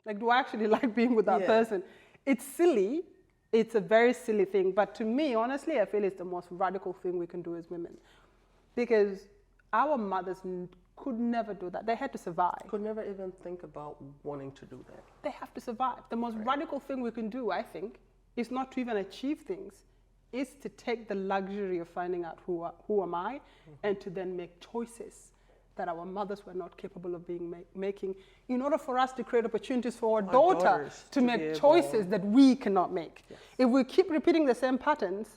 Like, do I actually like being with that person? It's silly. It's a very silly thing. But to me, honestly, I feel it's the most radical thing we can do as women. Because our mothers could never do that. They had to survive. Could never even think about wanting to do that. They have to survive. The most radical thing we can do, I think, is not to even achieve things, is to take the luxury of finding out who am I, and to then make choices that our mothers were not capable of making, in order for us to create opportunities for our daughter to make choices that we cannot make. Yes. If we keep repeating the same patterns,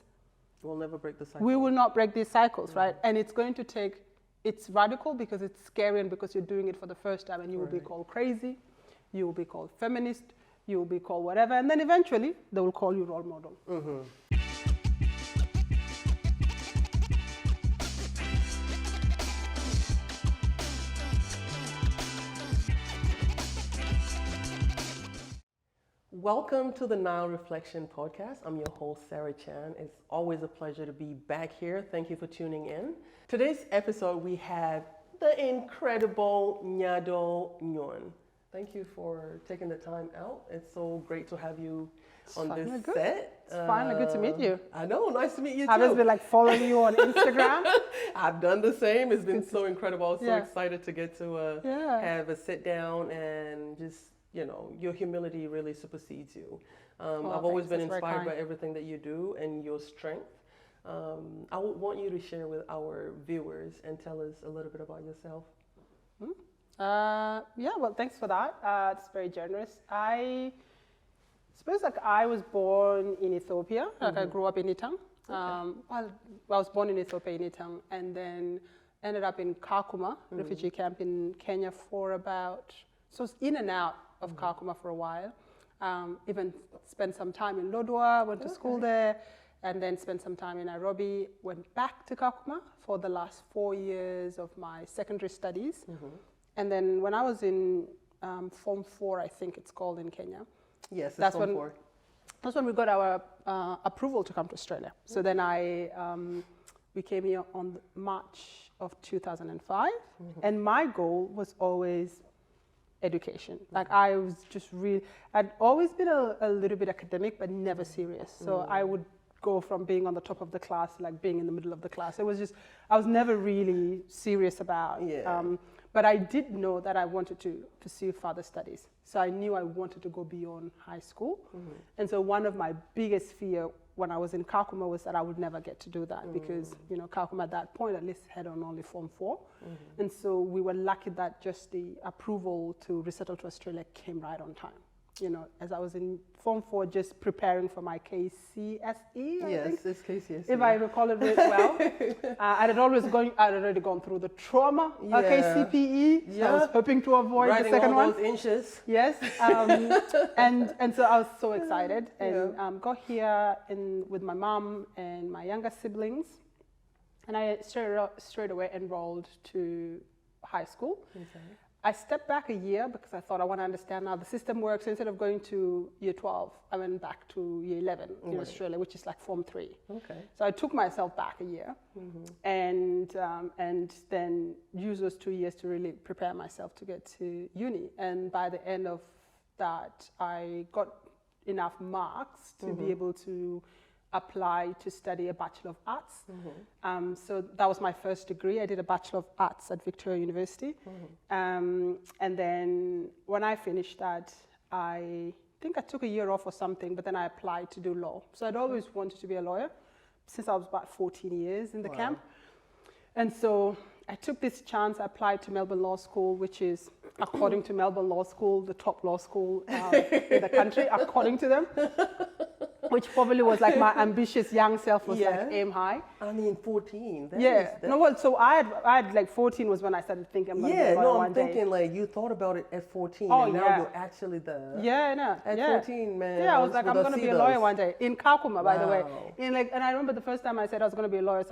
we'll never break the cycle. We will not break these cycles, right? And it's going to take, it's radical because it's scary and because you're doing it for the first time, and you will be called crazy, you will be called feminist, you will be called whatever, and then eventually they will call you role model. Welcome to the Nile Reflection Podcast. I'm your host, Sarah Chan. It's always a pleasure to be back here. Thank you for tuning in. Today's episode, we have the incredible Nyadol Nyuon. Thank you for taking the time out. It's so great to have you on this set. It's finally good to meet you. I know, nice to meet you too. I've just been like following you on Instagram. I've done the same. It's been so incredible. I was so excited to get to have a sit down and just, you know, your humility really supersedes you. I've always been inspired by everything that you do and your strength. I would want you to share with our viewers and tell us a little bit about yourself. Well, thanks for that. It's very generous. I suppose like I was born in Ethiopia. Like I grew up in Itang. I was born in Ethiopia in Itang, and then ended up in Kakuma, refugee camp in Kenya for about, so it's in and out of Kakuma for a while. Even spent some time in Lodwar, went to school there, and then spent some time in Nairobi, went back to Kakuma for the last 4 years of my secondary studies. And then when I was in Form 4, I think it's called in Kenya. Yes, that's Form 4. That's when we got our approval to come to Australia. So then we came here on March of 2005, and my goal was always education. Like I was just I'd always been a little bit academic, but never serious. So I would go from being on the top of the class to like being in the middle of the class. It was just, I was never really serious about. But I did know that I wanted to pursue further studies. So I knew I wanted to go beyond high school. And so one of my biggest fear when I was in Kakuma was that I would never get to do that because, you know, Kakuma at that point at least had on only Form 4. And so we were lucky that just the approval to resettle to Australia came right on time. You know, as I was in Form 4, just preparing for my KCSE, I think. It's KCSE. If I recall it really well. I'd already gone through the trauma of KCPE. So I was hoping to avoid the second one. Those inches. Yes. And so I was so excited and got here with my mom and my younger siblings. And I straight away enrolled to high school. I stepped back a year because I thought I want to understand how the system works. So instead of going to year 12, I went back to year 11 in Australia, which is like Form 3. So I took myself back a year and then used those 2 years to really prepare myself to get to uni. And by the end of that, I got enough marks to be able to apply to study a Bachelor of Arts. So that was my first degree. I did a Bachelor of Arts at Victoria University. And then when I finished that, I think I took a year off or something, but then I applied to do law. So I'd always wanted to be a lawyer since I was about 14 years in the camp. And so I took this chance. I applied to Melbourne Law School, which is, according to Melbourne Law School, the top law school in the country, according to them. Which probably was like my ambitious young self was like aim high. I mean, 14. So I had like 14 was when I started thinking I'm going to be a lawyer one day. I'm thinking like you thought about it at 14 and now you're actually there. At 14, man. Yeah, I was like, I'm going to be a lawyer one day. In Kakuma, by the way. And I remember the first time I said I was going to be a lawyer,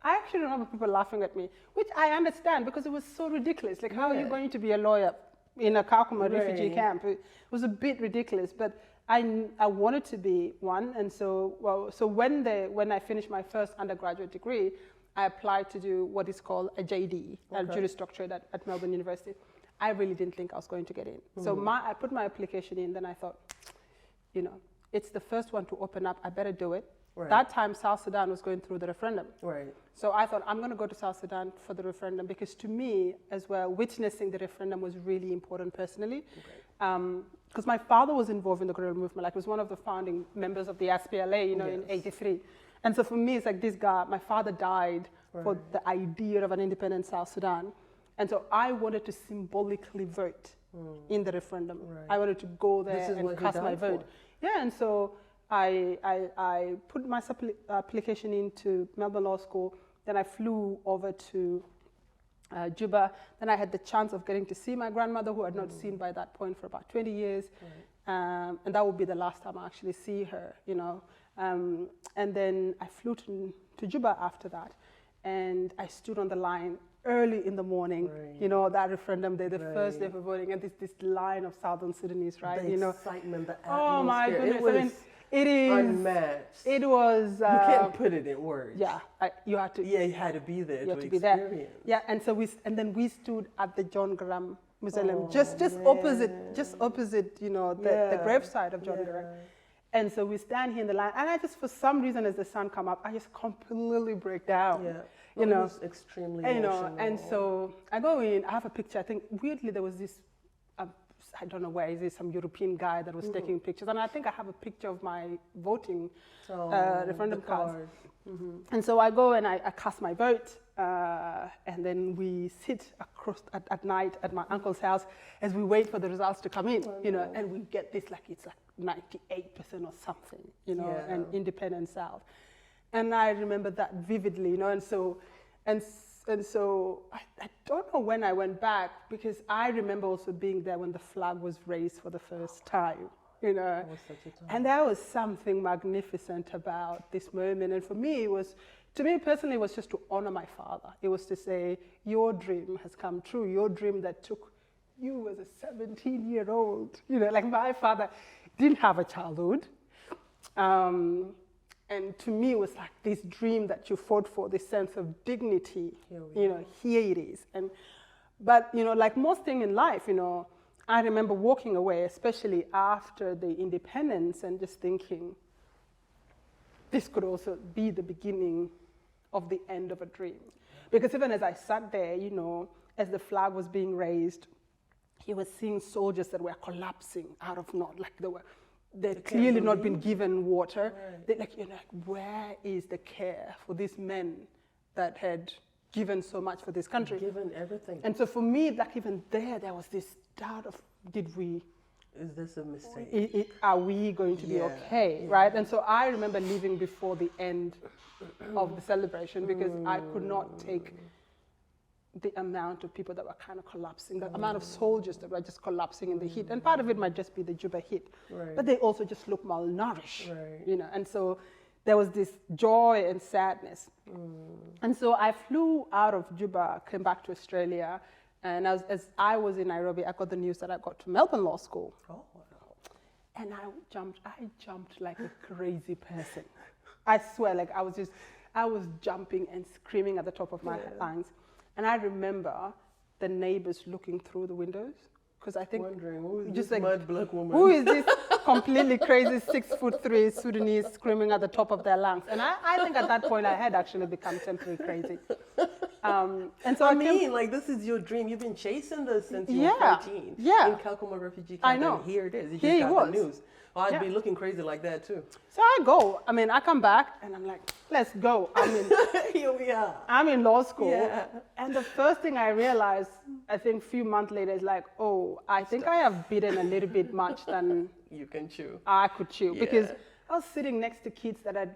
I actually remember people laughing at me, which I understand because it was so ridiculous. Like, how are you going to be a lawyer in a Kakuma refugee camp? It was a bit ridiculous, but I wanted to be one, and so when I finished my first undergraduate degree, I applied to do what is called a JD, a Juris Doctorate at Melbourne University. I really didn't think I was going to get in. So I put my application in, then I thought, you know, it's the first one to open up, I better do it. Right. That time, South Sudan was going through the referendum. Right. So I thought, I'm going to go to South Sudan for the referendum, because to me, as well, witnessing the referendum was really important personally. Because my father was involved in the guerrilla movement, like, was one of the founding members of the SPLA, you know, in '83. And so for me, it's like this guy, my father died for the idea of an independent South Sudan. And so I wanted to symbolically vote in the referendum. Right. I wanted to go there and cast my vote. Yeah, and so I put my application into Melbourne Law School. Then I flew over to Juba. Then I had the chance of getting to see my grandmother, who I had not seen by that point for about 20 years. Right. And that would be the last time I actually see her, you know. And then I flew to Juba after that. And I stood on the line early in the morning, you know, that referendum day, the first day for voting, and this line of Southern Sudanese, right? The excitement, the atmosphere. Oh my goodness. It is unmatched. It was. You can't put it in words. Yeah, you had to. Yeah, you had to be there to experience. There. Yeah, and so then we stood at the John Graham Mausoleum, just opposite, you know, the gravesite of John Graham. And so we stand here in the line, and I just, for some reason, as the sun come up, I just completely break down. Yeah. You know, it was extremely emotional. You know, and so I go in. I have a picture. I think weirdly there was this. I don't know where is it, some European guy that was taking pictures, and I think I have a picture of my voting referendum card. And so I go and I cast my vote, and then we sit across at night at my uncle's house as we wait for the results to come in. You know, and we get this it's like 98% or something. You know, an independent South. And I remember that vividly, you know, and so I don't know when I went back, because I remember also being there when the flag was raised for the first time, you know. That was such a time. And there was something magnificent about this moment. And for me, to me personally, it was just to honor my father. It was to say, your dream has come true. Your dream that took you as a 17-year-old, you know, like my father didn't have a childhood. And to me, it was like this dream that you fought for, this sense of dignity. You know, here it is. But, you know, like most things in life, you know, I remember walking away, especially after the independence, and just thinking, this could also be the beginning of the end of a dream. Because even as I sat there, you know, as the flag was being raised, you were seeing soldiers that were collapsing out of not, like they'd clearly not been given water. Right. You're like, where is the care for these men that had given so much for this country? Given everything. And so for me, like even there was this doubt of, is this a mistake? Are we going to be okay, right? And so I remember leaving before the end of the celebration, because I could not take the amount of people that were kind of collapsing, the amount of soldiers that were just collapsing in the heat. And part of it might just be the Juba heat, but they also just look malnourished, you know. And so there was this joy and sadness. And so I flew out of Juba, came back to Australia, and as I was in Nairobi, I got the news that I got to Melbourne Law School. Oh, wow. And I jumped like a crazy person. I swear, like I was jumping and screaming at the top of my lungs. And I remember the neighbors looking through the windows, because I think wondering, who is this mad black woman? Who is this completely crazy 6'3" Sudanese screaming at the top of their lungs? And I think at that point I had actually become temporarily crazy. And so like this is your dream. You've been chasing this since you were 13. Yeah. In Kakuma refugee camp. I know. And here it is. You just got the news. Well, I'd be looking crazy like that too. So I go. I mean, I come back and I'm like, let's go. Here we are. I'm in law school. Yeah. And the first thing I realized, I think a few months later, is like, oh, I think I have bitten a little bit much than you can chew. I could chew. Yeah. Because I was sitting next to kids that had,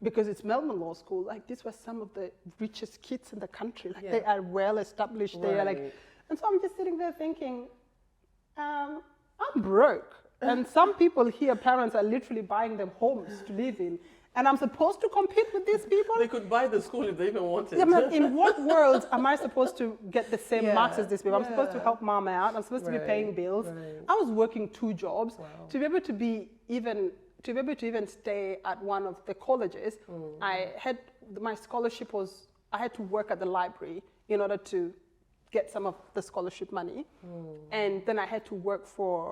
because it's Melbourne Law School, like these were some of the richest kids in the country. Like they are well established. They are like, and so I'm just sitting there thinking, I'm broke. And some people here, parents are literally buying them homes to live in. And I'm supposed to compete with these people? They could buy the school if they even wanted. Yeah, but in what world am I supposed to get the same marks as these people? I'm supposed to help mom out. I'm supposed to be paying bills. I was working 2 jobs. To be able to even stay at one of the colleges. My scholarship was, I had to work at the library in order to get some of the scholarship money. And then I had to work for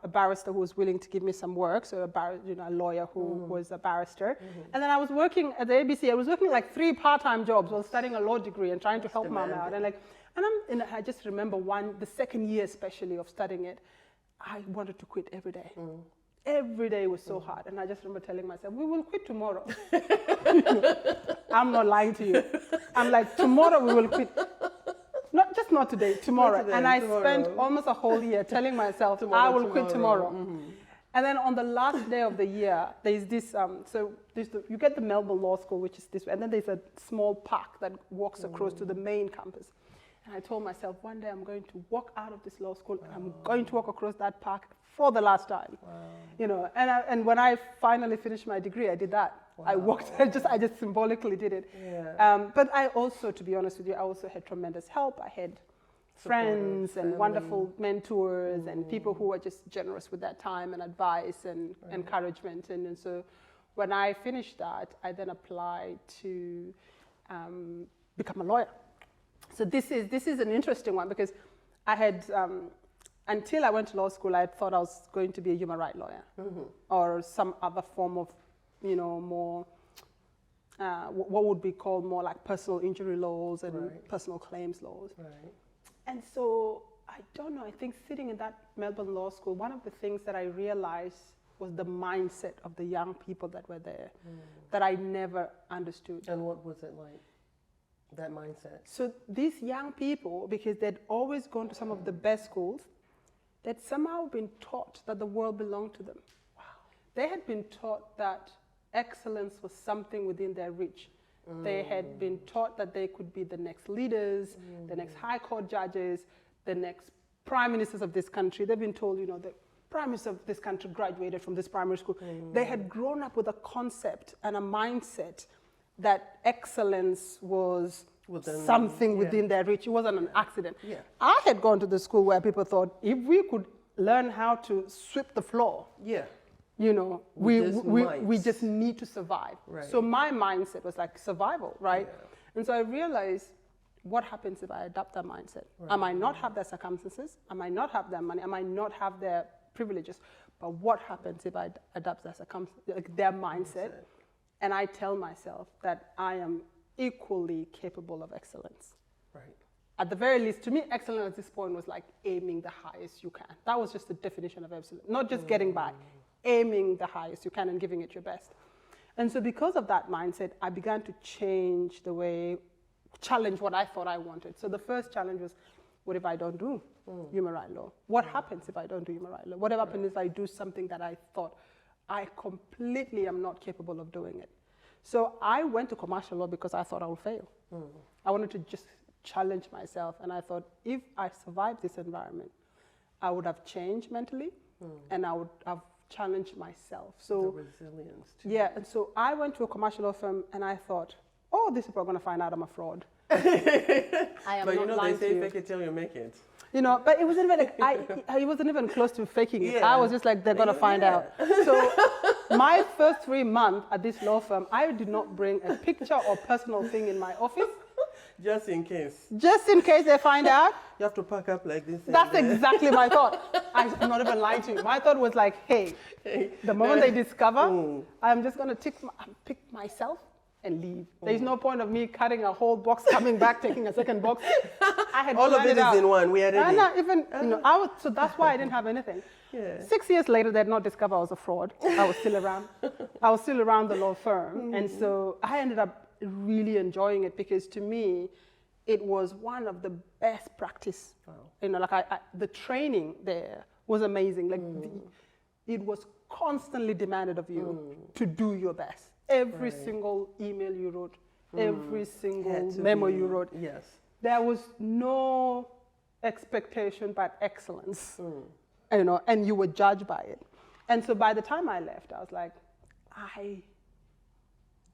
a barrister who was willing to give me some work. So a lawyer who was a barrister. And then I was working at the ABC. I was working like 3 part-time jobs while studying a law degree and trying to help mom out. And I just remember the second year especially of studying it, I wanted to quit every day. Every day was so hard. And I just remember telling myself, we will quit tomorrow. I'm not lying to you. I'm like, tomorrow we will quit. Not today, tomorrow. Not today, and I spent almost a whole year telling myself, I will quit tomorrow. And then on the last day of the year, there's this, you get the Melbourne Law School, which is this way, and then there's a small park that walks across to the main campus. And I told myself, one day I'm going to walk out of this law school, and I'm going to walk across that park for the last time. And when I finally finished my degree, I did that. I walked, I just symbolically did it. But I also, to be honest with you, I also had tremendous help. I had friends and wonderful mentors and people who were just generous with their time and advice and encouragement. And so when I finished that, I then applied to become a lawyer. So this is an interesting one because I had, until I went to law school, I thought I was going to be a human rights lawyer or some other form of, more, what would be called more like personal injury laws and personal claims laws. And so, I don't know, I think sitting in that Melbourne Law School, one of the things that I realized was the mindset of the young people that were there that I never understood. And what was it like, that mindset? So these young people, because they'd always gone to some of the best schools, they'd somehow been taught that the world belonged to them. Wow. They had been taught that excellence was something within their reach. They had been taught that they could be the next leaders, the next high court judges, the next prime ministers of this country. They've been told, the prime minister of this country graduated from this primary school. They had grown up with a concept and a mindset that excellence was something within their reach. It wasn't an accident. I had gone to the school where people thought, if we could learn how to sweep the floor, we just need to survive. So my mindset was like survival, right? And so I realized, what happens if I adopt that mindset? I might not have their circumstances, I might not have their money, I might not have their privileges, but what happens if I adopt their mindset? And I tell myself that I am equally capable of excellence. At the very least, to me, excellence at this point was like aiming the highest you can. That was just the definition of excellence, not just getting by. Aiming the highest you can and giving it your best. And so because of that mindset, I began to challenge what I thought I wanted. So the first challenge was, what if I don't do human rights law? What happens if I don't do human rights law? What happens if I do something that I thought I completely am not capable of doing it? So I went to commercial law because I thought I would fail. I wanted to just challenge myself. And I thought, if I survive this environment, I would have changed mentally and I would have challenge myself. So the resilience too. And so I went to a commercial law firm and I thought, these people are going to find out I'm a fraud. I am but not lying they say fake it till you make it. But it wasn't even I wasn't even close to faking it. I was just like, they're going to find out. So my first 3 months at this law firm, I did not bring a picture or personal thing in my office. Just in case. Just in case they find out. You have to pack up like this. That's exactly my thought. I'm not even lying to you. My thought was like, hey, the moment they discover, I'm just going to pick myself and leave. There's no point of me cutting a whole box, coming back, taking a second box. I had all of it is in one. We had it. Not even, so that's why I didn't have anything. 6 years later, they had not discovered I was a fraud. I was still around. I was still around the law firm. And so I ended up really enjoying it because to me, it was one of the best practice. The training there was amazing. It was constantly demanded of you to do your best. Every single email you wrote, every single memo you wrote. There was no expectation but excellence. And you were judged by it. And so by the time I left, I was like, I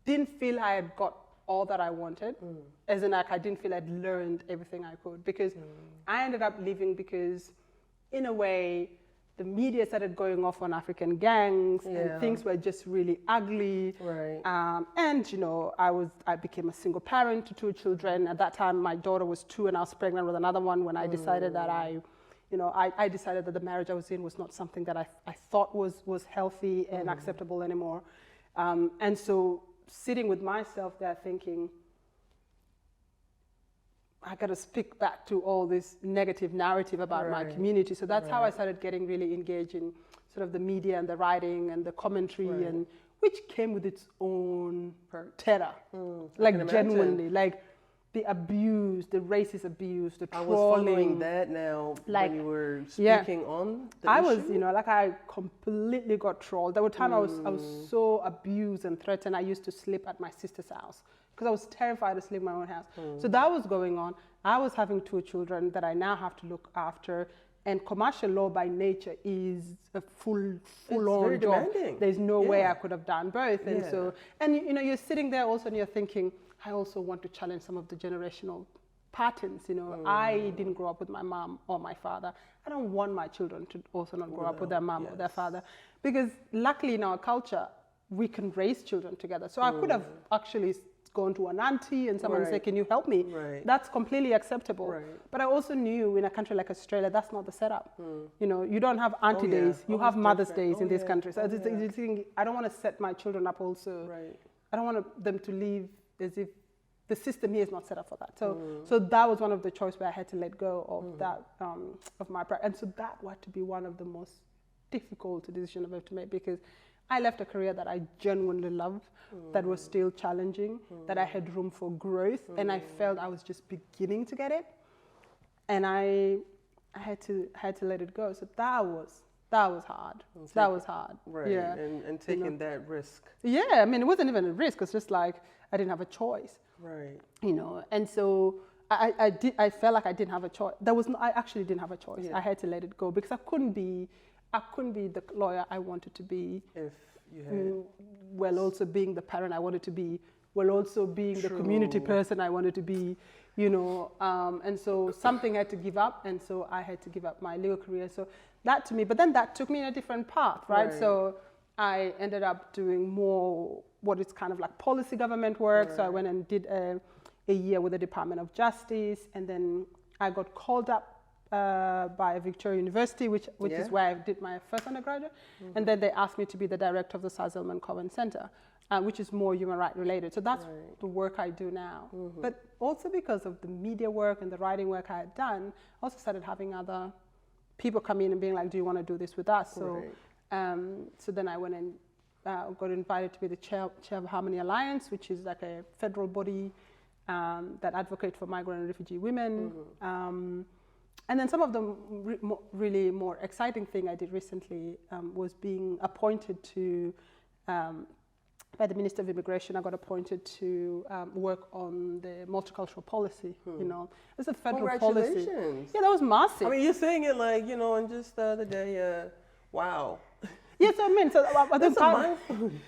didn't feel I had got all that I wanted, as in I didn't feel I'd learned everything I could, because I ended up leaving because, in a way, the media started going off on African gangs, and things were just really ugly. Right. And, you know, I became a single parent to 2 children. At that time, my daughter was 2 and I was pregnant with another one when I decided that I decided that the marriage I was in was not something that I thought was healthy and acceptable anymore. And so sitting with myself there thinking, I got to speak back to all this negative narrative about my community. So that's how I started getting really engaged in sort of the media and the writing and the commentary, and which came with its own terror. Like genuinely, like the abuse, the racist abuse, the trolling. I was following that now when you were speaking on the issue. Was, you know, like I completely got trolled. There were times I was so abused and threatened. I used to sleep at my sister's house because I was terrified to sleep in my own house. So that was going on. I was having 2 children that I now have to look after. And commercial law by nature is a full-on job. Demanding. There's no way I could have done both. And so, and you know, you're sitting there also and you're thinking, I also want to challenge some of the generational patterns. You know, I didn't grow up with my mom or my father. I don't want my children to also not grow up with their mom or their father. Because luckily in our culture, we can raise children together. So I could have actually gone to an auntie and someone say, can you help me? That's completely acceptable. But I also knew in a country like Australia, that's not the setup. You know, you don't have auntie days, you have Mother's Days in this country. So I don't want to set my children up also. I don't want them to live as if the system here is not set up for that. So that was one of the choices where I had to let go of that, of my pride. And so that had to be one of the most difficult decisions I've ever to make, because I left a career that I genuinely loved, that was still challenging, that I had room for growth, and I felt I was just beginning to get it. And I had to let it go. So that was hard. That was hard. Right. Yeah. And taking that risk. Yeah. I mean, it wasn't even a risk. It's just like I didn't have a choice. Right. You know, and so I felt like I didn't have a choice. I actually didn't have a choice. I had to let it go because I couldn't be the lawyer I wanted to be. If you had... Well, also being the parent I wanted to be. Well, also being the community person I wanted to be. You know, and so something had to give up, and so I had to give up my legal career. So that to me, but then that took me in a different path, right? So I ended up doing more what is kind of like policy government work. So I went and did a year with the Department of Justice, and then I got called up by Victoria University, which is where I did my first undergraduate, and then they asked me to be the director of the South Sudan Coven Center. Which is more human rights related. So that's the work I do now. But also because of the media work and the writing work I had done, I also started having other people come in and being like, do you want to do this with us? So, so then I went and got invited to be the chair of Harmony Alliance, which is like a federal body that advocates for migrant and refugee women. And then some of the really more exciting thing I did recently was being appointed to by the Minister of Immigration. I got appointed to work on the multicultural policy. You know, it's a federal policy. Yeah, that was massive. I mean, you're saying it like, you know, and just the other day, wow. Yes, I mean, so that's a milestone.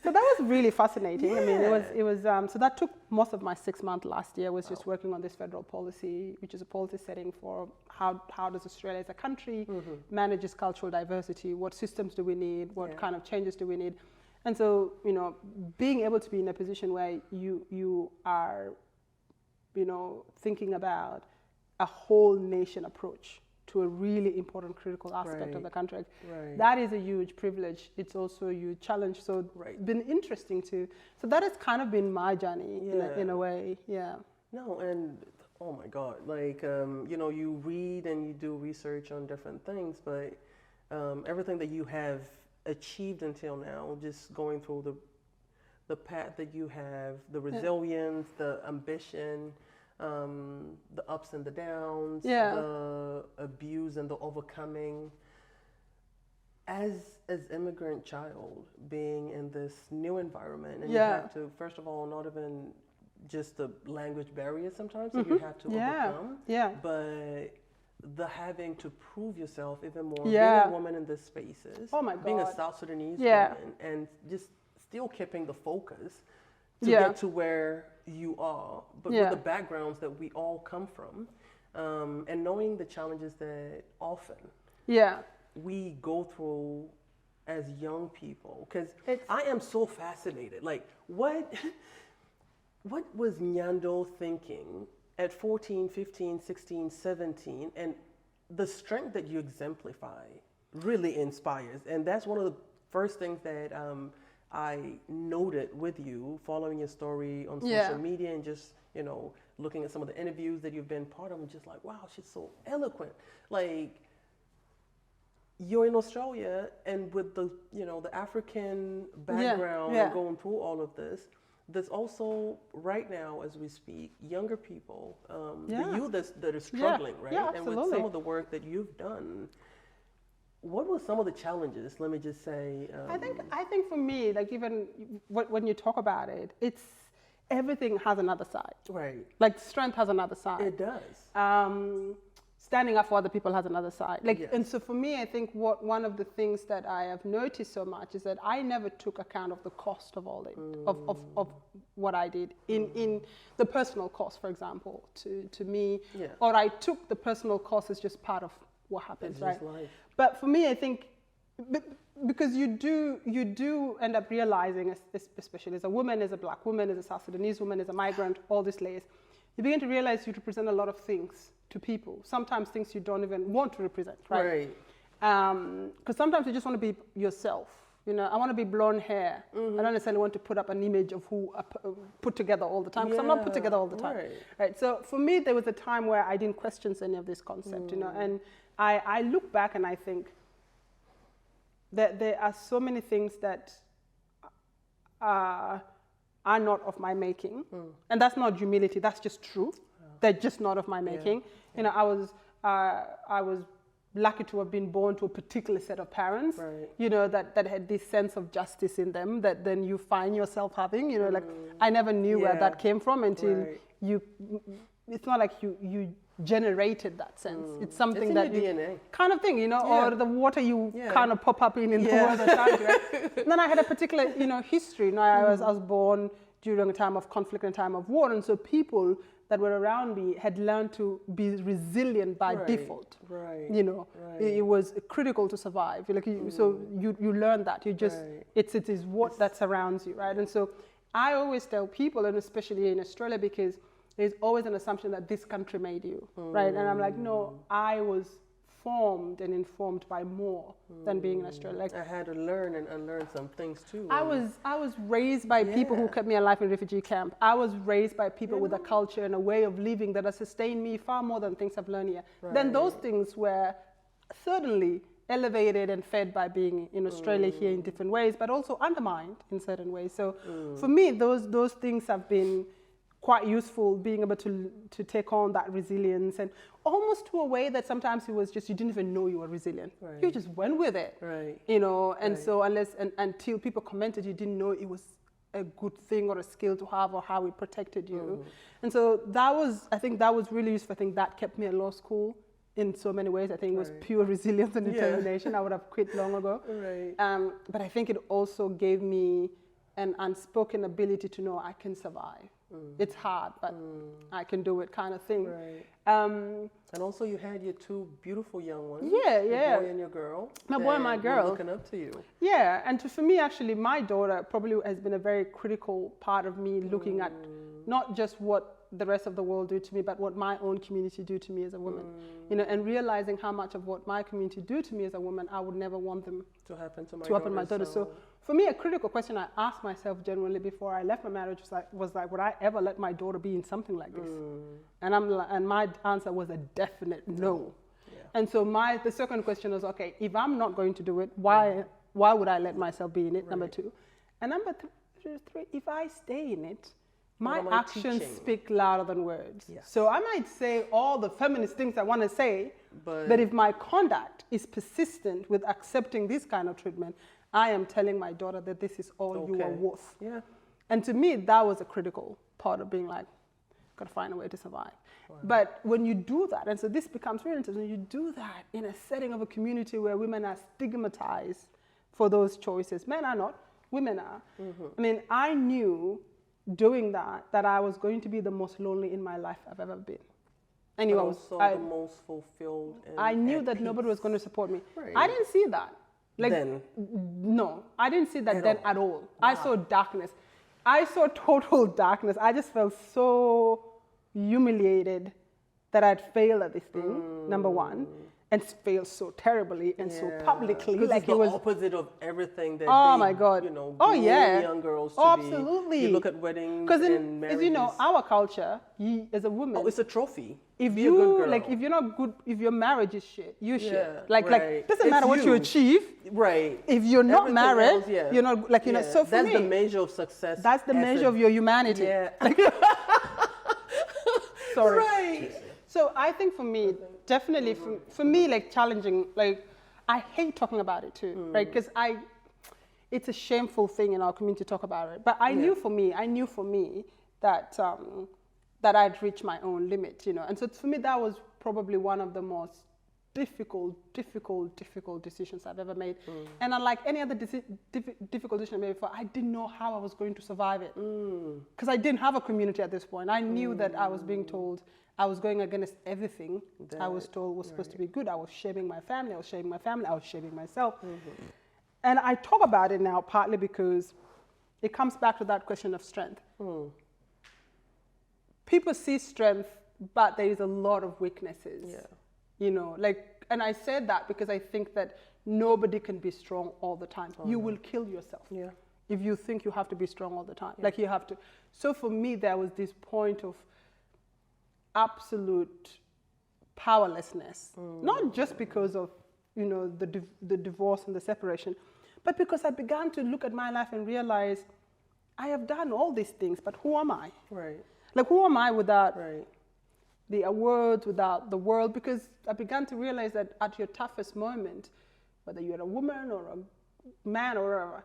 So that was really fascinating. I mean, it was. So that took most of my 6 months last year. Was just working on this federal policy, which is a policy setting for how does Australia as a country manages cultural diversity? What systems do we need? What kind of changes do we need? And so, you know, being able to be in a position where you are, you know, thinking about a whole nation approach to a really important, critical aspect of the country, that is a huge privilege. It's also a huge challenge. So it's been interesting to, so that has kind of been my journey in a way, No, and oh my God, like, you know, you read and you do research on different things, but everything that you have achieved until now, just going through the path that you have, the resilience, the ambition, the ups and the downs, the abuse and the overcoming. As immigrant child, being in this new environment, and you have to, first of all, not even just the language barrier sometimes that you have to overcome, but the having to prove yourself even more, being a woman in these spaces, being a South Sudanese woman, and just still keeping the focus to get to where you are, but with the backgrounds that we all come from, and knowing the challenges that often we go through as young people? Because I am so fascinated. Like, what was Nyadol thinking at 14, 15, 16, 17? And the strength that you exemplify really inspires. And that's one of the first things that I noted with you, following your story on social media and just, you know, looking at some of the interviews that you've been part of. I'm just like, wow, she's so eloquent. Like, you're in Australia, and with the, you know, the African background and going through all of this, there's also right now as we speak, younger people, the youth that are struggling, right? Yeah, and with some of the work that you've done, what were some of the challenges? Let me just say. I think for me, like even when you talk about it, it's everything has another side. Right. Like strength has another side. It does. Standing up for other people has another side. Like, and so for me, I think one of the things that I have noticed so much is that I never took account of the cost of all it, of what I did in the personal cost, for example, to me, or I took the personal cost as just part of what happens, it's right? Just life. But for me, I think because you do end up realizing, especially as a woman, as a black woman, as a South Sudanese woman, as a migrant, all these layers, you begin to realize you represent a lot of things to people. Sometimes things you don't even want to represent, right? Because sometimes you just want to be yourself. You know, I want to be blonde hair. I don't necessarily want to put up an image of who I put together all the time, because I'm not put together all the time. Right. So for me, there was a time where I didn't question any of this concept, you know, and I look back and I think that there are so many things that are not of my making. And that's not humility, that's just true. They're just not of my making. You know, I was lucky to have been born to a particular set of parents, you know, that had this sense of justice in them that then you find yourself having, you know, like I never knew where that came from until it's not like you generated that sense. It's something it's that in your DNA. Kind of thing, you know, or the water you kind of pop up in the world at times, right? And then I had a particular, you know, history. You know, I was born during a time of conflict and a time of war, and so people that were around me had learned to be resilient by default. You know, it was critical to survive. Like so you learn that. You just it is what that surrounds you, right? And so I always tell people, and especially in Australia, because there's always an assumption that this country made you, right? And I'm like, no, I was formed and informed by more than being in Australia. Like I had to learn and unlearn some things too. I was raised by people who kept me alive in refugee camp. I was raised by people with a culture and a way of living that has sustained me far more than things I've learned here. Then those things were certainly elevated and fed by being in Australia here in different ways, but also undermined in certain ways. So for me, those things have been quite useful, being able to take on that resilience, and almost to a way that sometimes it was just you didn't even know you were resilient. You just went with it, you know. And so until people commented, you didn't know it was a good thing or a skill to have or how it protected you. And so I think that was really useful. I think that kept me at law school in so many ways. I think it was pure resilience and determination. I would have quit long ago. But I think it also gave me an unspoken ability to know I can survive. It's hard, but I can do it, kind of thing. And also you had your two beautiful young ones. Your boy and your girl. My boy and my girl. Looking up to you. Yeah, and for me, actually, my daughter probably has been a very critical part of me looking at not just what the rest of the world do to me, but what my own community do to me as a woman. You know, and realizing how much of what my community do to me as a woman, I would never want them to happen to my daughter. So for me, a critical question I asked myself generally before I left my marriage was like, would I ever let my daughter be in something like this? And my answer was a definite no. And so the second question was, okay, if I'm not going to do it, why would I let myself be in it? Number two. And number three, if I stay in it, my actions speak louder than words. So I might say all the feminist things I want to say, but if my conduct is persistent with accepting this kind of treatment, I am telling my daughter that this is all you are worth. And to me, that was a critical part of being like, got to find a way to survive. But when you do that, and so this becomes really interesting, when you do that in a setting of a community where women are stigmatized for those choices. Men are not, women are. I mean, I knew doing that I was going to be the most lonely in my life I've ever been. I knew also the most fulfilled. And I knew that nobody was going to support me. Right. I didn't see that. Like, then? No, I didn't see that then at all. Wow. I saw darkness. I saw total darkness. I just felt so humiliated that I'd failed at this thing, number one, and failed so terribly and so publicly. Like it was the opposite of everything that my God. Young girls to absolutely. Be. You look at weddings and marriages. Because our culture, as a woman, it's a trophy. If you're not good, if your marriage is shit, you shit. Like doesn't matter what you achieve. Right. If you're not everything married, else, you're not so for that's me, the measure of success. That's the measure of your humanity. Yeah. Sorry. Right. So I think for me, definitely for me, like challenging, like I hate talking about it too, right? Because it's a shameful thing in our community to talk about it. But I knew for me that that I'd reached my own limit, And so for me, that was probably one of the most difficult decisions I've ever made. And unlike any other difficult decision I made before, I didn't know how I was going to survive it. Because I didn't have a community at this point. I knew that I was being told I was going against everything I was told was supposed to be good. I was shaming my family, I was shaming myself. And I talk about it now partly because it comes back to that question of strength. People see strength, but there is a lot of weaknesses. And I said that because I think that nobody can be strong all the time. You will kill yourself if you think you have to be strong all the time. Like you have to. So for me, there was this point of absolute powerlessness, not just because of the divorce and the separation, but because I began to look at my life and realize I have done all these things, but who am I? Right. Like who am I without the awards, without the world? Because I began to realize that at your toughest moment, whether you're a woman or a man or whatever,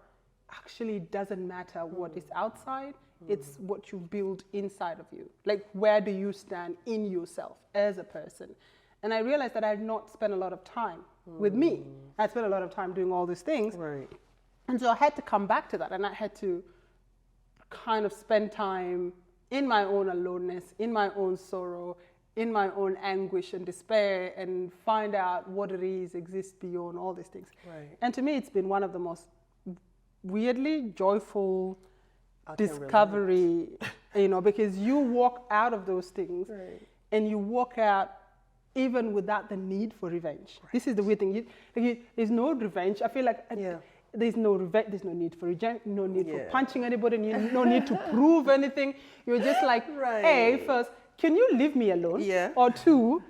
actually doesn't matter what is outside. It's what you build inside of you. Like, where do you stand in yourself as a person? And I realized that I had not spent a lot of time with me. I spent a lot of time doing all these things. Right. And so I had to come back to that, and I had to kind of spend time in my own aloneness, in my own sorrow, in my own anguish and despair, and find out what it is exists beyond all these things. Right. And to me, it's been one of the most weirdly joyful discovery, because you walk out of those things and you walk out even without the need for revenge. This is the weird thing. There's no revenge. I feel like there's no revenge, there's no need for revenge, no need for punching anybody, no need to prove anything. You're just like, hey, first, can you leave me alone? Or two,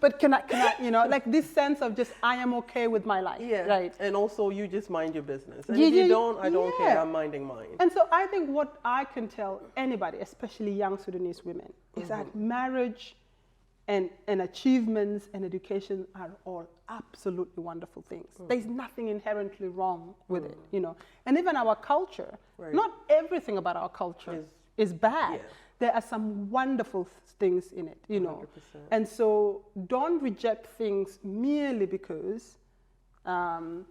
but can I, like this sense of just, I am okay with my life. Right. And also you just mind your business. And if you don't, I don't care, I'm minding mine. And so I think what I can tell anybody, especially young Sudanese women, is that marriage and achievements and education are all absolutely wonderful things. There's nothing inherently wrong with it, And even our culture, not everything about our culture is bad. There are some wonderful things in it, 100%. And so don't reject things merely because some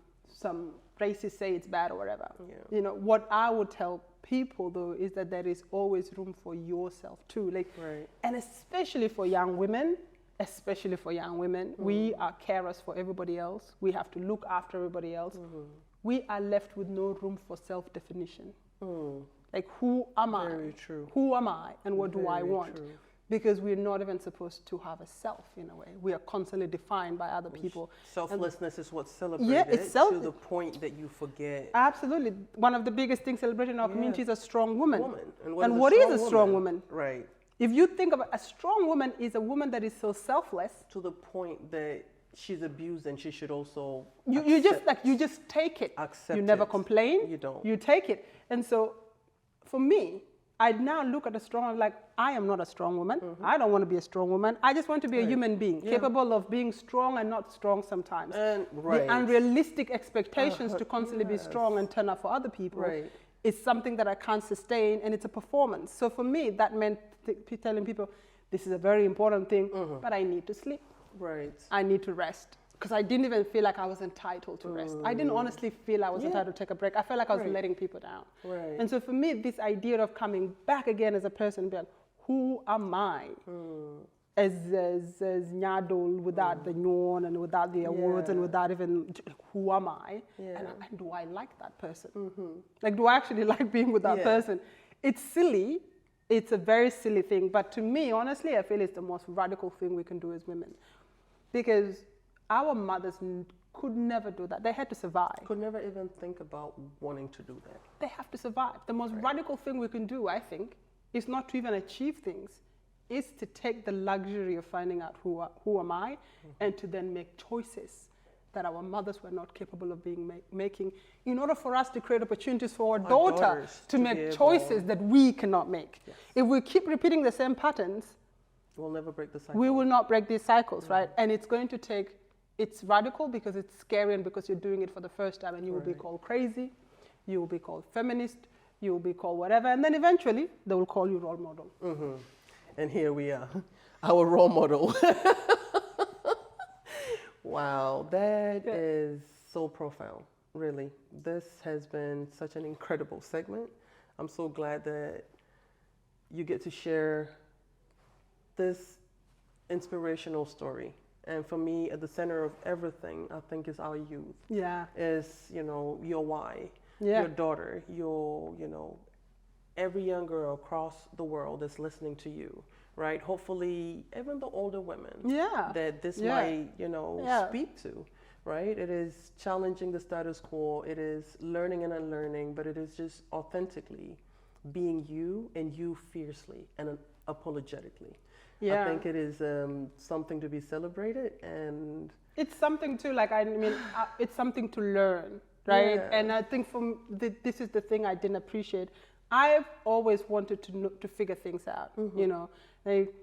racists say it's bad or whatever. What I would tell people though is that there is always room for yourself too, and especially for young women, we are carers for everybody else. We have to look after everybody else. We are left with no room for self-definition. Like, who am I? Very true. Who am I and what do I want? True. Because we're not even supposed to have a self in a way. We are constantly defined by other people. Selflessness is what's celebrated to the point that you forget. Absolutely. One of the biggest things celebrated in our community is a strong woman. And what is a strong woman? Right. If you think about a strong woman is a woman that is so selfless. To the point that she's abused and she should also you just take it. Accept you never it. complain. You don't. You take it. And so for me, I now look at a strong woman like, I am not a strong woman. I don't want to be a strong woman. I just want to be a human being, capable of being strong and not strong sometimes. And the unrealistic expectations to constantly be strong and turn up for other people is something that I can't sustain, and it's a performance. So for me, that meant telling people, this is a very important thing, but I need to sleep. Right. I need to rest. Because I didn't even feel like I was entitled to rest. I didn't honestly feel I was entitled to take a break. I felt like I was letting people down. Right. And so for me, this idea of coming back again as a person, being like, who am I as Nyadol without the Nyuon and without the awards and without even who am I? And do I like that person? Like, do I actually like being with that person? It's silly. It's a very silly thing. But to me, honestly, I feel it's the most radical thing we can do as women. Because our mothers could never do that. They had to survive. Could never even think about wanting to do that. They have to survive. The most radical thing we can do, I think, is not to even achieve things, is to take the luxury of finding out who am I, and to then make choices that our mothers were not capable of making, in order for us to create opportunities for our daughters to make choices that we cannot make. Yes. If we keep repeating the same patterns, we'll never break the cycle. We will not break these cycles, right? And it's going to take, it's radical because it's scary and because you're doing it for the first time, and you will be called crazy, you will be called feminist, you will be called whatever, and then eventually they will call you role model. And here we are, our role model. Wow, that is so profound, really. This has been such an incredible segment. I'm so glad that you get to share this inspirational story. And for me, at the center of everything, I think, is our youth. Yeah. Is, your why, your daughter, every young girl across the world is listening to you, right? Hopefully, even the older women that this might, speak to, right? It is challenging the status quo. It is learning and unlearning, but it is just authentically being you, and you fiercely and unapologetically. I think it is something to be celebrated, and it's something to it's something to learn, right? And I think this is the thing I didn't appreciate. I've always wanted to figure things out, like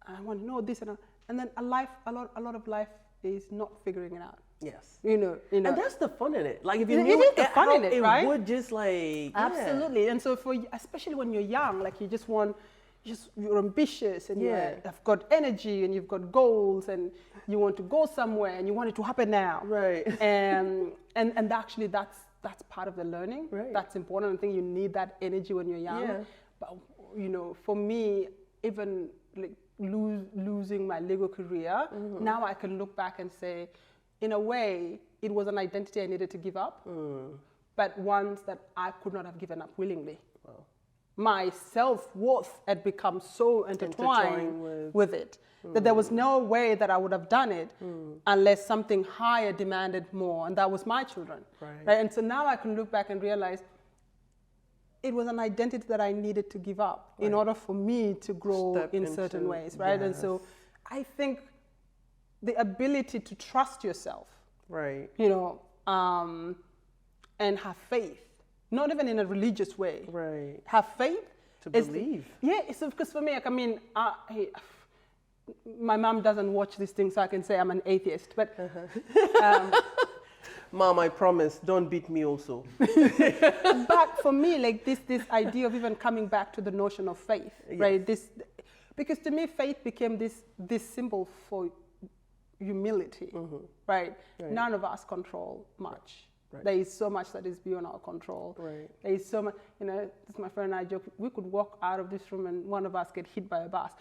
I want to know this and then a lot of life is not figuring it out. Yes. And that's the fun in it. Like, if you knew it, the fun in it, right? It would just absolutely. And so especially when you're young, like you're ambitious and you've got energy and you've got goals and you want to go somewhere and you want it to happen now. Right. And actually that's part of the learning. Right. That's important. I think you need that energy when you're young. Yeah. But for me, even like losing my legal career, now I can look back and say, in a way, it was an identity I needed to give up, but ones that I could not have given up willingly. Wow. My self-worth had become so intertwined with it that there was no way that I would have done it unless something higher demanded more, and that was my children. Right? And so now I can look back and realize it was an identity that I needed to give up in order for me to grow in certain ways, right? And so I think the ability to trust yourself, right? And have faith. Not even in a religious way. Right. Have faith. To believe. It's because for me, my mom doesn't watch these things, so I can say I'm an atheist. But, Mom, I promise, don't beat me also. But for me, like this idea of even coming back to the notion of faith, right? Because to me, faith became this symbol for humility, right? None of us control much. Right. There is so much that is beyond our control. Right. There is so much, this my friend and I joke, we could walk out of this room and one of us get hit by a bus.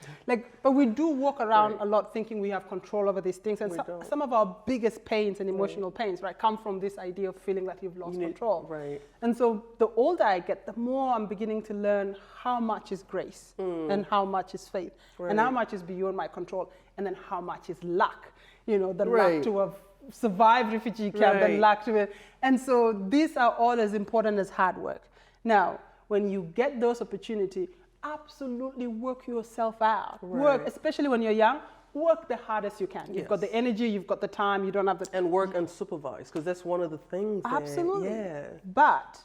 But we do walk around a lot thinking we have control over these things. And some of our biggest pains and emotional pains, right, come from this idea of feeling that you've lost control. Right. And so the older I get, the more I'm beginning to learn how much is grace and how much is faith and how much is beyond my control and then how much is luck, the luck to have survived refugee camp, the luck to it. And so these are all as important as hard work. Now, when you get those opportunities, absolutely work yourself out. Work, especially when you're young, work the hardest you can. You've got the energy, you've got the time, you don't have the... And work unsupervised, because that's one of the things absolutely. But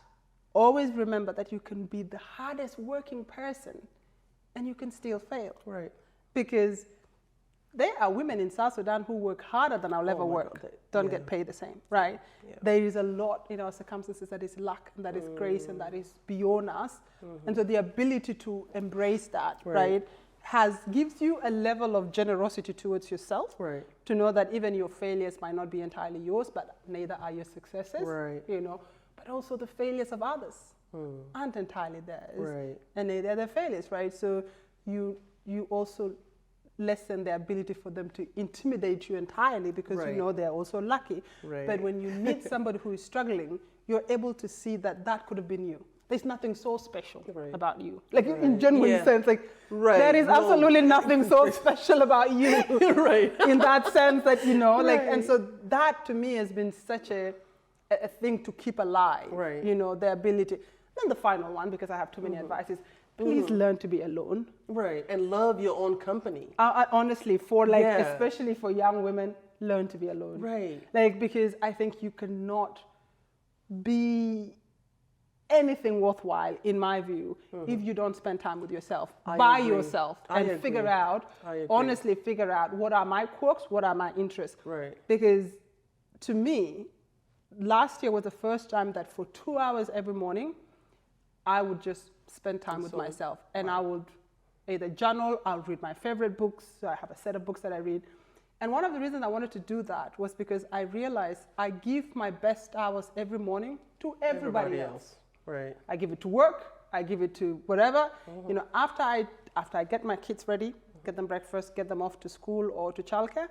always remember that you can be the hardest working person and you can still fail. Right. Because there are women in South Sudan who work harder than I'll ever work, don't get paid the same, right? Yeah. There is a lot in our circumstances that is luck and that is grace and that is beyond us. And so the ability to embrace that, right, gives you a level of generosity towards yourself, to know that even your failures might not be entirely yours, but neither are your successes, but also the failures of others aren't entirely theirs, and they're their failures, right? So you also lessen the ability for them to intimidate you entirely because you know they're also lucky. Right. But when you meet somebody who is struggling, you're able to see that that could have been you. There's nothing so special about you. Like in genuine sense, like there is absolutely nothing so special about you. In that sense that, you know, like, and so that to me has been such a thing to keep alive, you know, the ability. And the final one, because I have too many advices, please learn to be alone. Right, and love your own company. I honestly, for like, especially for young women, learn to be alone. Right. Like, because I think you cannot be anything worthwhile, in my view, if you don't spend time with yourself, by yourself, and figure out, honestly figure out what are my quirks, what are my interests. Right. Because to me, last year was the first time that for 2 hours every morning, I would just spend time with myself. And I would either journal, I'll read my favorite books. So I have a set of books that I read. And one of the reasons I wanted to do that was because I realized I give my best hours every morning to everybody else. Right. I give it to work, I give it to whatever. You know, after I get my kids ready, get them breakfast, get them off to school or to childcare,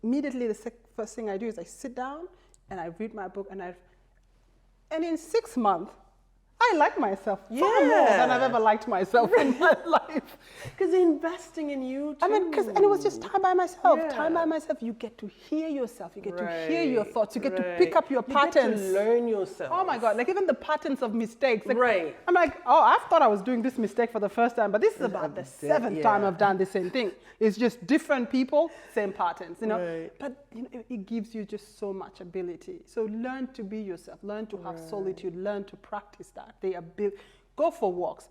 immediately the first thing I do is I sit down and I read my book, and in 6 months, I like myself far more than I've ever liked myself in my life. Because investing in you too. I mean, and it was just time by myself. Time by myself, you get to hear yourself. You get to hear your thoughts. You get to pick up your patterns. You get to learn yourself. Oh my God, like even the patterns of mistakes. Like, I'm like, oh, I thought I was doing this mistake for the first time, but this is about the 7th time I've done the same thing. It's just different people, same patterns, you know. But you know, it gives you just so much ability. So learn to be yourself. Learn to have solitude. Learn to practice that. Go for walks.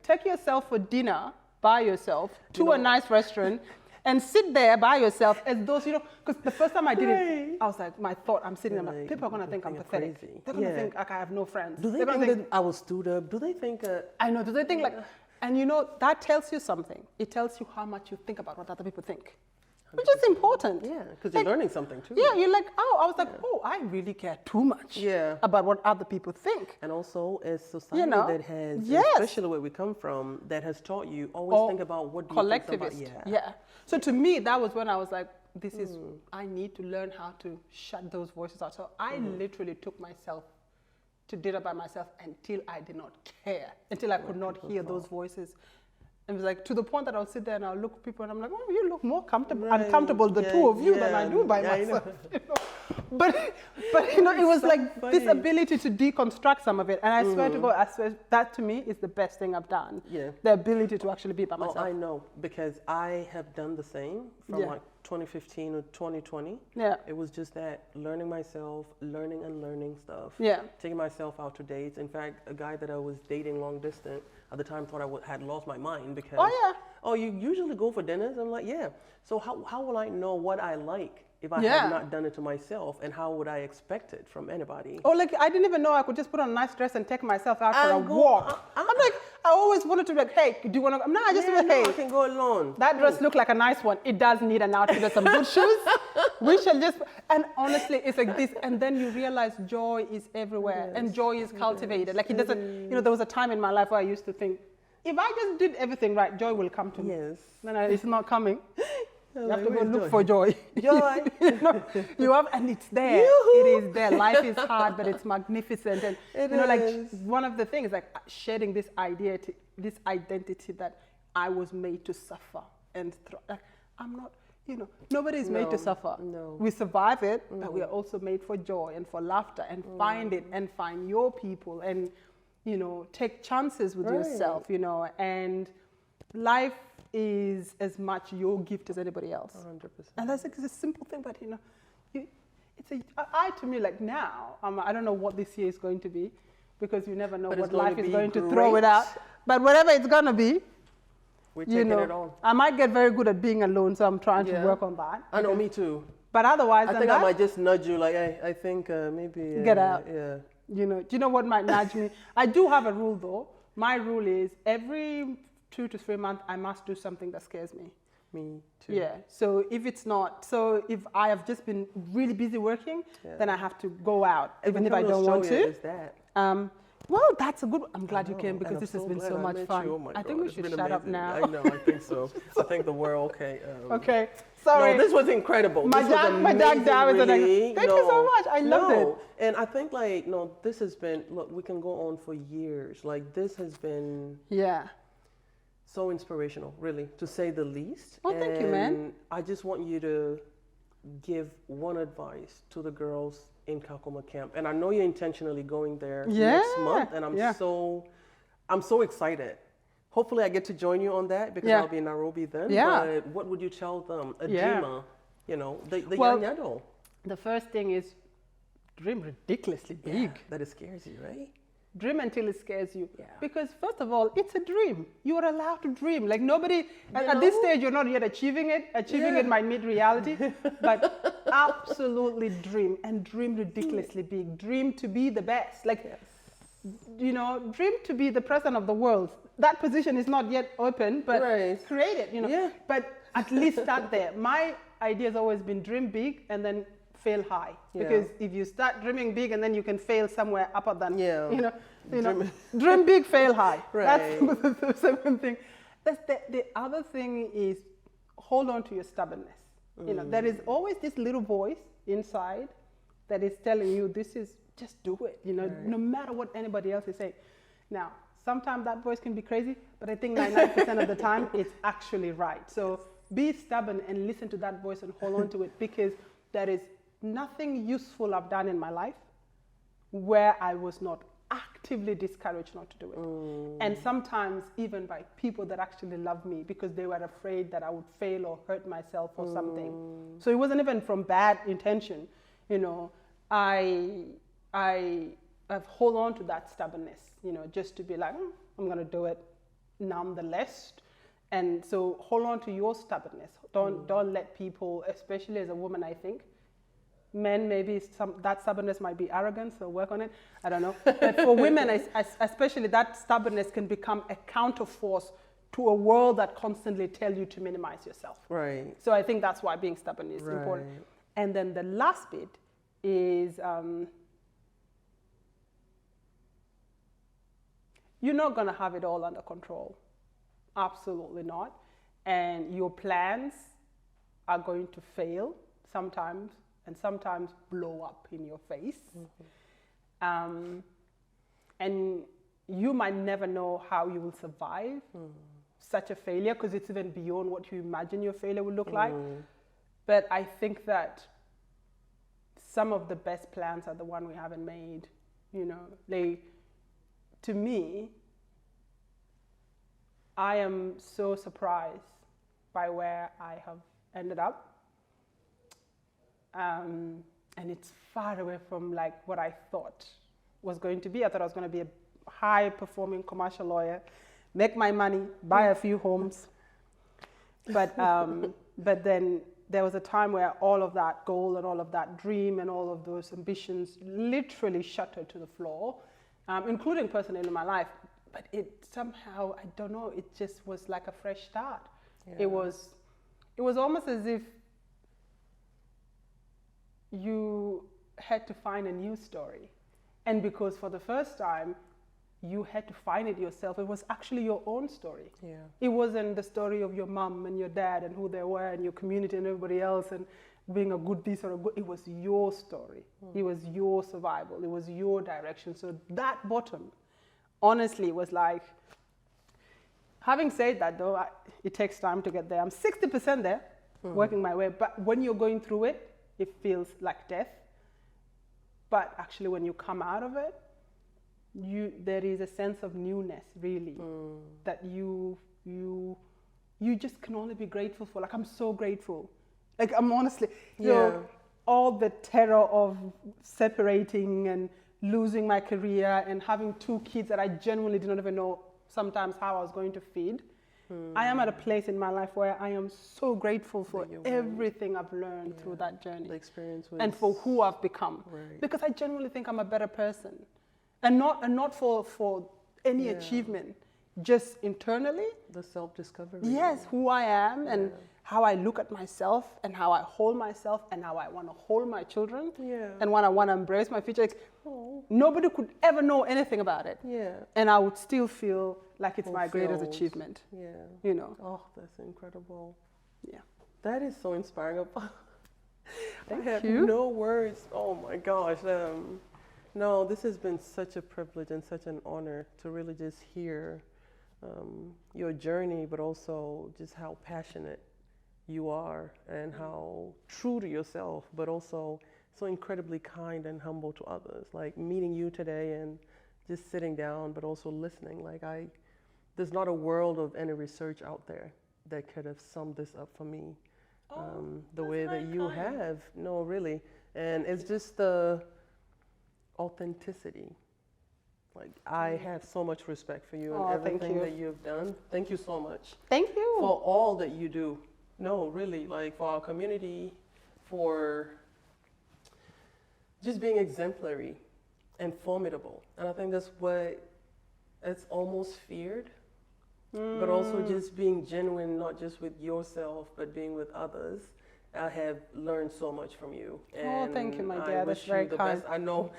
Take yourself for dinner by yourself to a nice restaurant and sit there by yourself as those, you know, because the first time I did it, I was like, I'm sitting there, like, people are going to think I'm pathetic. Crazy. They're going to think like I have no friends. Do they think that I was stood up? Do they think... I know, do they think like... And you know, that tells you something. It tells you how much you think about what other people think. Which is important. Yeah, because you're learning something too. Yeah, you're like, I was like, I really care too much about what other people think. And also, as society that has, especially where we come from, that has taught you, always think about what do you think about. So to me, that was when I was like, this is, I need to learn how to shut those voices out. So I literally took myself to dinner by myself until I did not care, until I could not hear those voices. It was like to the point that I'll sit there and I'll look at people and I'm like, oh, you look more uncomfortable, the two of you, than I do by myself. You know? But you know, it was like this ability to deconstruct some of it. And I swear to God, that to me is the best thing I've done. The ability to actually be by myself. I know, because I have done the same from like 2015 or 2020. It was just that learning myself, learning and learning stuff. Taking myself out to dates. In fact, a guy that I was dating long distance at the time thought I had lost my mind because, you usually go for dinners? I'm like, So how will I know what I like if I have not done it to myself, and how would I expect it from anybody? Oh, like I didn't even know I could just put on a nice dress and take myself out for a walk. I'm like, I always wanted to be like, hey, do you want to? No, I just went, hey, I can go alone. That dress looked like a nice one. It does need an outfit and some good shoes. We shall just, and honestly, it's like this. And then you realize joy is everywhere, and joy is cultivated. Like it doesn't, you know, there was a time in my life where I used to think, if I just did everything right, joy will come to me. No, it's not coming. You have to go look for joy. Joy. You have, and it's there. It is there. Life is hard, but it's magnificent. And you know, like one of the things, like shedding this identity that I was made to suffer and like I'm not. You know, nobody is made to suffer. We survive it, but we are also made for joy and for laughter and find it and find your people and you know, take chances with yourself. You know, and life is as much your gift as anybody else. 100%. And that's like, it's a simple thing, but you know, to me, like now, I don't know what this year is going to be, because you never know what life is going to throw it out. But whatever it's going to be, we're taking it on. I might get very good at being alone, so I'm trying to work on that. I know, me too. But otherwise, I think I might just nudge you, like, hey, I think maybe... get out. Yeah. You know, do you know what might nudge me? I do have a rule, though. My rule is every 2 to 3 months, I must do something that scares me. Me too. Yeah. So if it's not, so if I have just been really busy working, then I have to go out, even if I don't want to. Is that? Well, that's a good. I'm glad you came because this has been so much fun. Oh my I think God, we should shut up now. I know. I think so. I think that we're okay. Okay. Sorry. No, this was incredible. My dad was really. Thank you so much. I loved it. And I think like this has been. Look, we can go on for years. Like this has been. Yeah. So inspirational, really, to say the least. Oh, thank you, man. I just want you to give one advice to the girls in Kakuma camp, and I know you're intentionally going there next month, and I'm so excited. Hopefully, I get to join you on that because I'll be in Nairobi then. Yeah. But what would you tell them, Adima, the young Nyadol? The first thing is dream ridiculously big. That it scares you, right? Dream until it scares you. Yeah. Because first of all, it's a dream. You are allowed to dream. Like nobody, at this stage, you're not yet achieving it. Achieving it might meet reality, but absolutely dream and dream ridiculously big. Dream to be the best. Like, dream to be the president of the world. That position is not yet open, but create it, Yeah. But at least start there. My idea has always been dream big and then fail high, because if you start dreaming big and then you can fail somewhere upper than dream big, fail high. That's the second thing. The other thing is hold on to your stubbornness. There is always this little voice inside that is telling you this is just do it. No matter what anybody else is saying. Now sometimes that voice can be crazy, but I think 99% of the time it's actually right. So be stubborn and listen to that voice and hold on to it, because there is nothing useful I've done in my life where I was not actively discouraged not to do it. And sometimes even by people that actually love me because they were afraid that I would fail or hurt myself or something. So it wasn't even from bad intention. I've hold on to that stubbornness, just to be like, I'm going to do it nonetheless. And so hold on to your stubbornness. Don't let people, especially as a woman, I think, men, maybe that stubbornness might be arrogance, so work on it. I don't know. But for women, especially, that stubbornness can become a counterforce to a world that constantly tell you to minimize yourself. Right. So I think that's why being stubborn is important. And then the last bit is you're not going to have it all under control. Absolutely not. And your plans are going to fail sometimes, and sometimes blow up in your face. And you might never know how you will survive such a failure, because it's even beyond what you imagine your failure will look like. But I think that some of the best plans are the one we haven't made. To me, I am so surprised by where I have ended up. And it's far away from like what I thought was going to be. I thought I was going to be a high-performing commercial lawyer, make my money, buy a few homes. But then there was a time where all of that goal and all of that dream and all of those ambitions literally shattered to the floor, including personally in my life. But it somehow, I don't know, it just was like a fresh start. It was almost as if you had to find a new story. And because for the first time, you had to find it yourself, it was actually your own story. It wasn't the story of your mom and your dad and who they were and your community and everybody else and being a good this or a good, it was your story. It was your survival. It was your direction. So that bottom, honestly, was like, having said that though, it takes time to get there. I'm 60% there, working my way. But when you're going through it, it feels like death. But actually when you come out of it, there is a sense of newness, really, that you just can only be grateful for. Like, I'm so grateful. Like, I'm honestly, all the terror of separating and losing my career and having 2 kids that I genuinely did not even know sometimes how I was going to feed. I am at a place in my life where I am so grateful for everything I've learned through that journey. The experience and for who I've become. Because I genuinely think I'm a better person. And not for any achievement, just internally. The self-discovery. Yes, who I am and how I look at myself and how I hold myself and how I want to hold my children and when I want to embrace my future. nobody could ever know anything about it. Yeah. And I would still feel like it's my greatest achievement. Yeah. You know. Oh, that's incredible. Yeah. That is so inspiring. I have you. no words. Oh my gosh. No, this has been such a privilege and such an honor to really just hear your journey, but also just how passionate you are and how true to yourself, but also so incredibly kind and humble to others. Like meeting you today and just sitting down, but also listening. Like there's not a world of any research out there that could have summed this up for me the way that you have. No, really. And it's just the authenticity. Like I have so much respect for you and everything that you've done. Thank you so much. Thank you. For all that you do. No, really, like for our community, for just being exemplary and formidable. And I think that's what it's almost feared, but also just being genuine, not just with yourself, but being with others. I have learned so much from you. And thank you, my dear. That's very kind. best. I know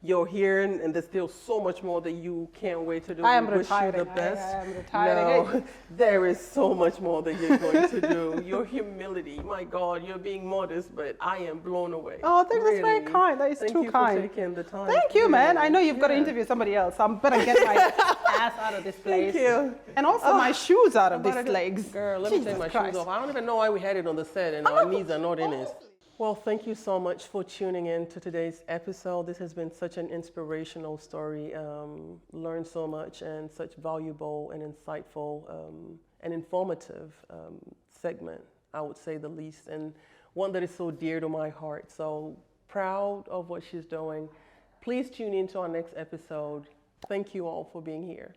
you're here, and there's still so much more that you can't wait to do. I am wish retiring. you the best. I am retiring. No, there is so much more that you're going to do. Your humility, my God, you're being modest, but I am blown away. Oh, thank you. That's very kind. That is too kind. Thank you for taking the time. Thank you, man. I know you've got to interview somebody else. So I'm better get my ass out of this place. Thank you. And also my shoes out of these legs. Girl, let me take my shoes off. I don't even know why we had it on the set and our knees are not in it. Well, thank you so much for tuning in to today's episode. This has been such an inspirational story. Learned so much and such valuable and insightful and informative segment, I would say the least, and one that is so dear to my heart. So proud of what she's doing. Please tune in to our next episode. Thank you all for being here.